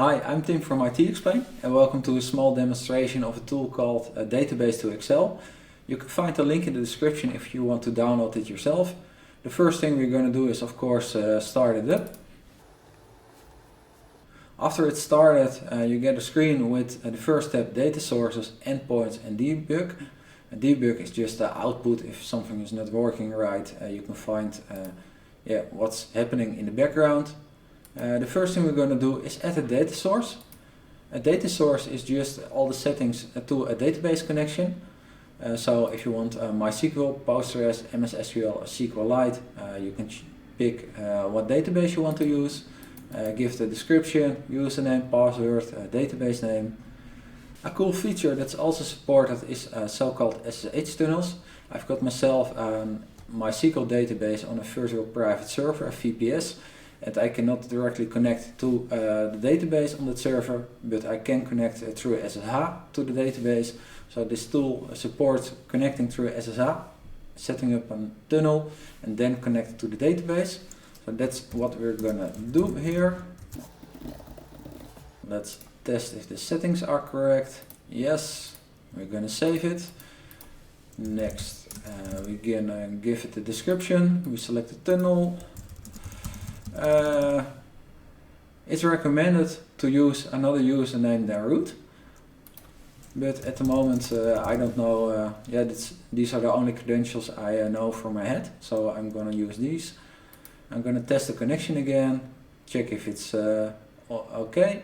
Hi, I'm Tim from IT Explain and welcome to a small demonstration of a tool called Database to Excel. You can find the link in the description if you want to download it yourself. The first thing we're going to do is of course start it up. After it's started you get a screen with the first step: data sources, endpoints and debug. A debug is just the output if something is not working right. You can find what's happening in the background. The first thing we're going to do is add a data source. A data source is just all the settings to a database connection. So if you want MySQL, Postgres, MS SQL or SQLite, you can pick what database you want to use, give the description, username, password, database name. A cool feature that's also supported is so-called SSH tunnels. I've got myself a MySQL database on a virtual private server, a VPS. And I cannot directly connect to the database on that server, but I can connect through SSH to the database. So this tool supports connecting through SSH, setting up a tunnel and then connect to the database. So that's what we're gonna do here. Let's test if the settings are correct. Yes, we're gonna save it. Next, we're gonna give it a description. We select the tunnel. It's recommended to use another username than root, but at the moment I don't know. These are the only credentials I know from my head, so I'm gonna use these. I'm gonna test the connection again, check if it's okay.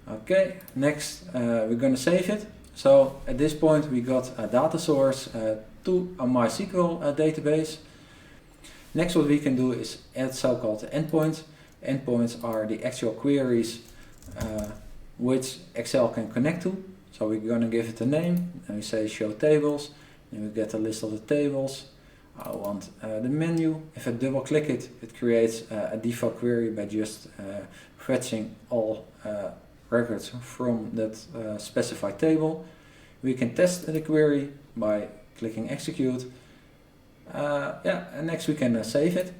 Okay, next we're gonna save it. So at this point we got a data source to a MySQL database. Next, what we can do is add so-called endpoints. Endpoints are the actual queries which Excel can connect to. So we're going to give it a name and we say show tables. Then we get a list of the tables. I want the menu. If I double click it, it creates a default query by just fetching all records from that specified table. We can test the query by clicking execute. And next we can save it.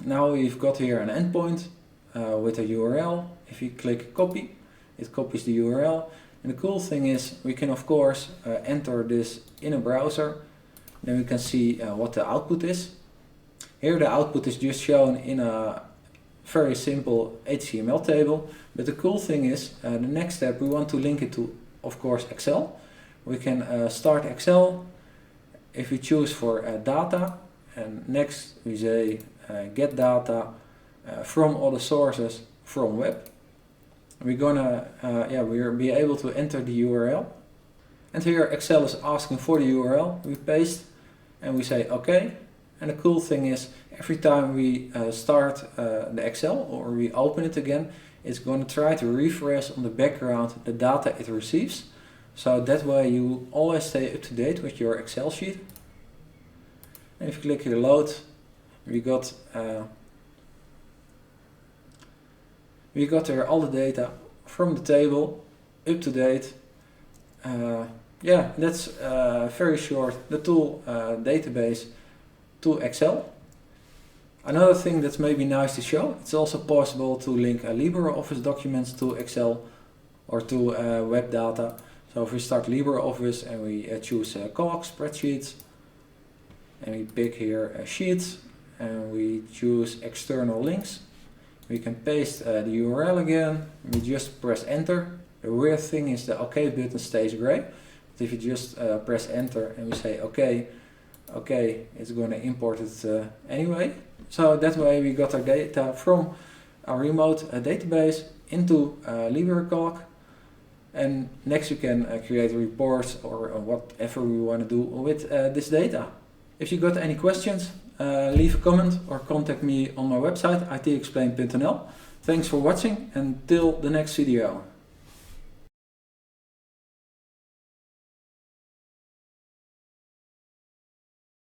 Now we've got here an endpoint with a URL. If you click copy, it copies the URL. And the cool thing is we can of course enter this in a browser. Then we can see what the output is. Here the output is just shown in a very simple HTML table. But the cool thing is the next step we want to link it to, of course, Excel. We can start Excel. If we choose for data, and next we say get data from other sources from web, we're gonna we'll be able to enter the URL. And here Excel is asking for the URL. We paste and we say OK. And the cool thing is every time we start the Excel or we open it again, it's going to try to refresh on the background the data it receives. So that way you always stay up to date with your Excel sheet. And if you click here load, we got there all the data from the table, up to date. That's very short, the tool database to Excel. Another thing that's maybe nice to show, it's also possible to link LibreOffice documents to Excel or to webdata. So if we start LibreOffice and we choose Calc, spreadsheets, and we pick here sheets and we choose external links, we can paste the URL again. We just press enter. The weird thing is the OK button stays gray. But if you just press enter and we say OK, it's going to import it anyway. So that way we got our data from a remote database into LibreOffice Calc. And next we can create reports or whatever we want to do with this data. If you got any questions, leave a comment or contact me on my website itexplain.nl. Thanks for watching and till the next video.